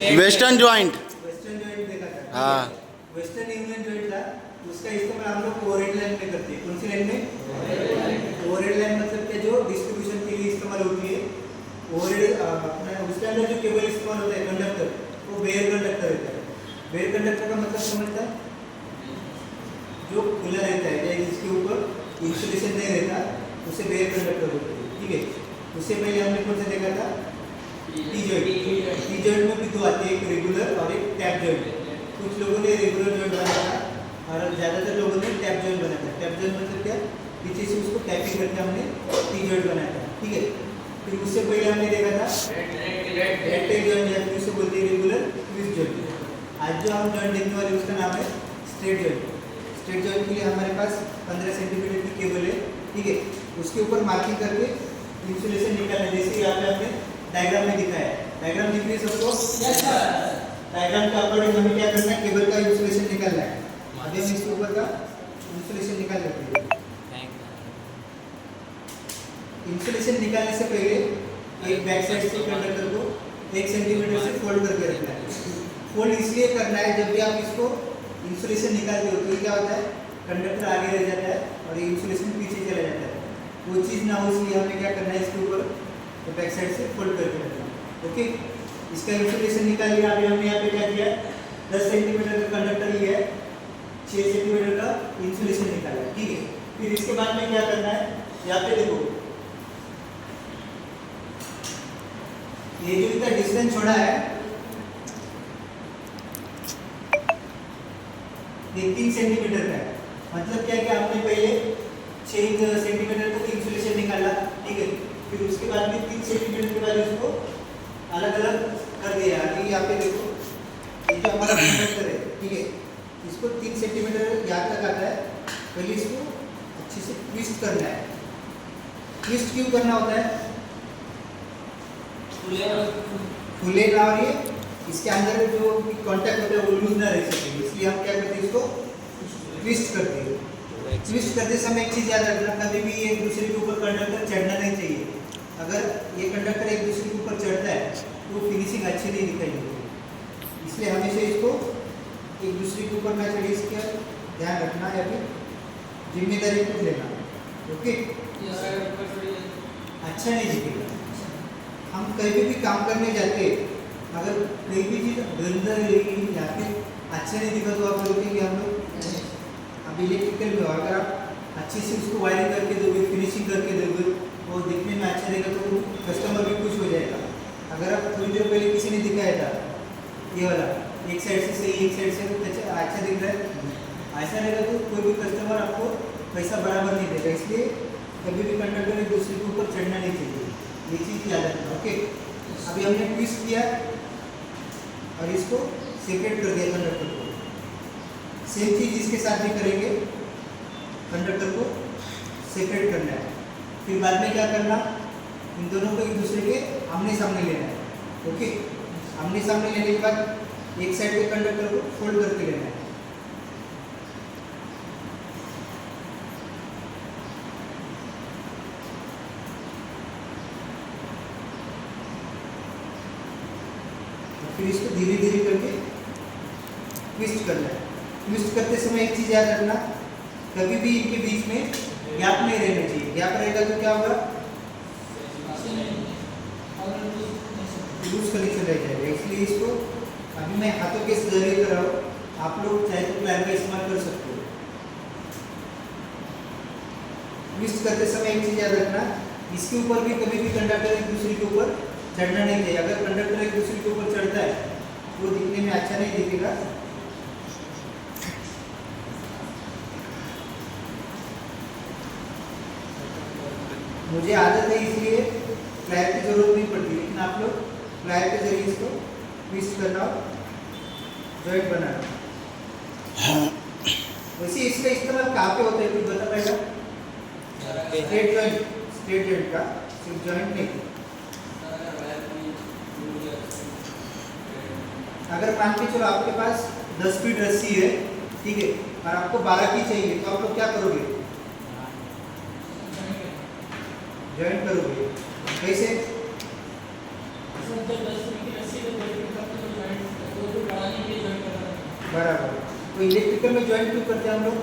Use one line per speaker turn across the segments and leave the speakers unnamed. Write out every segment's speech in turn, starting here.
Western joint.
Western joint देखा था।
हाँ।
वेस्टर्न इंग्लैंड जॉइंट था, उसका इस्तेमाल हम लोग ओवरहेड लाइन में करते हैं। कौन सी लाइन में? ओवरहेड लाइन मतलब क्या, जो डिस्ट्रीब्यूशन के लिए इस्तेमाल होती है। ओवरहेड अपना उसके अंदर जो केबल इस्तेमाल होता है कंडक्टर, वो बेयर कंडक्टर रहता है। बेयर कंडक्टर का मतलब समझता है? जो खुला रहता है या जिसके ऊपर इंसुलेशन नहीं रहता, उसे बेयर कंडक्टर बोलते हैं। ठीक है, उससे पहले हमने कौन सा देखा था? T joint. टी जॉइंट में भी दो आते हैं, एक रेगुलर और एक टैप जॉइंट। कुछ लोगों ने रेगुलर जॉइंट बनाया था और ज़्यादातर लोगों ने टैप जॉइंट बनाया था। टैप जॉइंट मतलब क्या? पीछे से उसको टैपिंग करके हमने टी जॉइंट बनाया था। ठीक है, फिर उससे पहले हमने देखा था रेक्टेल जॉइंट, या फिर उसे बोलते हैं रेगुलर ट्विस्ट जॉइंट। आज जो हम जॉइंट देखने वाले उसका नाम है स्ट्रेट जॉइंट। स्ट्रेट जॉइंट के लिए हमारे पास 15 सेंटीमीटर की केबल है। ठीक है, उसके ऊपर मार्किंग करके इंसुलेशन निकालना है। जैसे यहाँ पे आपने डायग्राम में दिखाया है, डायग्राम दिख रही है सबको? डायग्राम के अकॉर्डिंग हमें क्या करना है? केबल का इंसुलेशन निकालना है। अभी हम इसके ऊपर का इंसुलेशन निकाल लेते हैं। इंसुलेशन निकालने से पहले एक बैक साइड से कंडक्टर को 1 सेंटीमीटर से फोल्ड करके रखना है। फोल्ड इसलिए करना है, जब भी आप इसको इंसुलेशन निकालते हो तो क्या होता है? कंडक्टर आगे रह जाता है और ये इंसुलेशन पीछे चला जाता है। वो चीज़ ना हो इसलिए हमें क्या करना है? इसके ऊपर बैक साइड से फोल्ड करके रखना है। ओके, इसका इंसुलेशन निकाल लिया। अभी हमने यहाँ पे क्या किया? 10 सेंटीमीटर का कंडक्टर लिया है, 6 सेंटीमीटर का इंसुलेशन निकाला है। ठीक है, फिर इसके बाद में क्या करना है? यहाँ पे देखो, ये जो इतना डिस्टेंस छोड़ा है, ये 3 सेंटीमीटर का है। मतलब क्या कि आपने पहले 6 सेंटीमीटर तक इंसुलेशन निकाला। ठीक है, फिर उसके बाद में 3 सेंटीमीटर के बाद इसको अलग अलग कर दिया। अभी यहाँ पे देखो, ये जो हमारा कंडक्टर है, ठीक है, इसको 3 सेंटीमीटर यहाँ तक आता है। पहले इसको अच्छे से ट्विस्ट करना है। ट्विस्ट क्यों करना होता है? खुले ना, और ये इसके अंदर जो कांटेक्ट होता है वो लूज ना रह सके, इसलिए हम क्या करते हैं? इसको ट्विस्ट करते हैं। ट्विस्ट करते समय एक चीज़ याद रखना, कभी भी एक दूसरे के ऊपर कंडक्टर चढ़ना नहीं चाहिए। अगर ये कंडक्टर एक दूसरे के ऊपर चढ़ता है तो फिनिशिंग अच्छी नहीं दिखाई देती, इसलिए हमेशा इसको एक दूसरे के ऊपर ना चढ़े, इसका ध्यान रखना या फिर जिम्मेदारी खुद लेना। ओके, अच्छा नहीं दिखेगा। हम कहीं भी काम करने जाते हैं, अगर कोई भी चीज़ गंदा रहेगी या फिर अच्छा नहीं दिखा तो आप बोलते कि हम लोग अब इलेक्ट्रिकल में, अगर आप अच्छे से उसको वायरिंग करके दोगे, फिनिशिंग करके दोगे, वो दिखने में अच्छा रहेगा तो कस्टमर भी खुश हो जाएगा। अगर आप थोड़ी देर पहले किसी ने दिखाया था ये वाला, एक साइड से सही, एक साइड से अच्छा दिख रहा है, ऐसा रहेगा तो कोई भी कस्टमर आपको पैसा बराबर नहीं देगा। इसलिए कभी भी कंडक्टर एक दूसरे के ऊपर चढ़ना नहीं चाहिए, ये चीज़ याद रखना। ओके, अभी हमने ट्विस्ट किया और इसको सेपरेट कर दिया कंडक्टर को। सेम चीज़ इसके साथ भी करेंगे, कंडक्टर को सेपरेट करना है। फिर बाद में क्या करना? इन दोनों को एक दूसरे के आमने सामने लेना है। ओके, आमने सामने लेने के बाद एक साइड के कंडक्टर को फोल्ड करके लेना है। फिर इसको धीरे धीरे करके ट्विस्ट करना है। ट्विस्ट करते समय एक चीज़ याद रखना, कभी भी इनके बीच में गैप नहीं रहना चाहिए। गैप रहेगा तो क्या होगा? लूज कनेक्शन रह जाएगा। इसलिए इसको अभी मैं हाथों के जरिए कर रहा हूँ, आप लोग चाहे तो प्लान का इस्तेमाल कर सकते हो। ट्विस्ट करते समय एक चीज़ याद रखना, इसके ऊपर भी कभी भी कंडक्टर एक दूसरे के ऊपर चढ़ना नहीं चाहिए। अगर कंडक्टर एक दूसरे के ऊपर चढ़ता है वो दिखने में अच्छा नहीं दिखेगा। मुझे आदत है इसलिए प्लायर की जरूरत नहीं पड़ती, लेकिन आप लोग प्लायर के जरिए इसको ट्विस्ट करना, जॉइंट बनाना। वैसे इसका इस्तेमाल कहाँ पे होता है कुछ बता पाएगा? स्ट्रेट जॉइंट का सिर्फ जॉइंट नहीं। अगर मान के चलो आपके पास 10 फीट रस्सी है, ठीक है, और आपको 12 की चाहिए, तो आप लोग क्या करोगे? जॉइंट करोगे। कैसे? बराबर। तो इलेक्ट्रिकल में ज्वाइंट क्यों करते हैं हम लोग?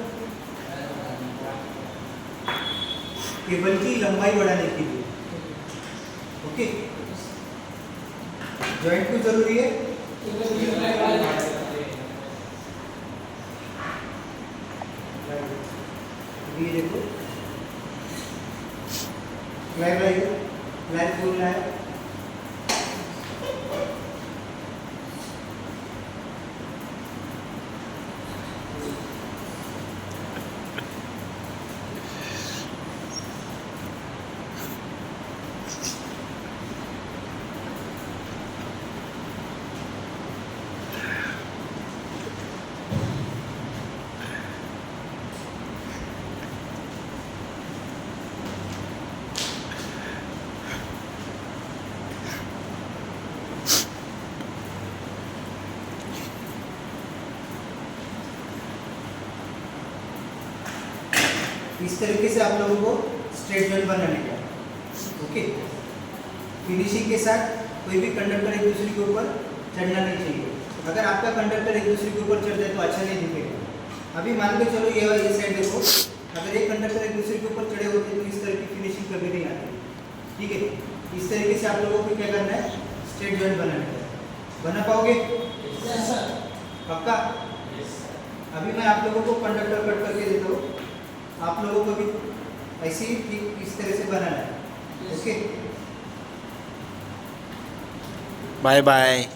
केबल की लंबाई बढ़ाने के लिए। ओके, ज्वाइंट क्यों जरूरी है? ये देखो लाइट बोलना है। इस तरीके से आप लोगों को स्ट्रेट जॉइंट बनाने का। ओके, फिनिशिंग के साथ कोई भी कंडक्टर एक दूसरे के ऊपर चढ़ना नहीं चाहिए। अगर आपका कंडक्टर एक दूसरे के ऊपर चढ़ जाए तो अच्छा नहीं दिखेगा। अभी मान के चलो ये साइड देखो, अगर एक कंडक्टर एक दूसरे के ऊपर चढ़े होते तो इस तरह की फिनिशिंग कभी नहीं आती। ठीक है, इस तरीके से आप लोगों को क्या करना है, स्ट्रेट जॉइंट बनाना है। बना पाओगे? पक्का? अभी मैं आप लोगों को कंडक्टर कट करके देता हूँ, आप लोगों को भी ऐसे ही ठीक इस तरह से बनाना है। Okay,
bye bye.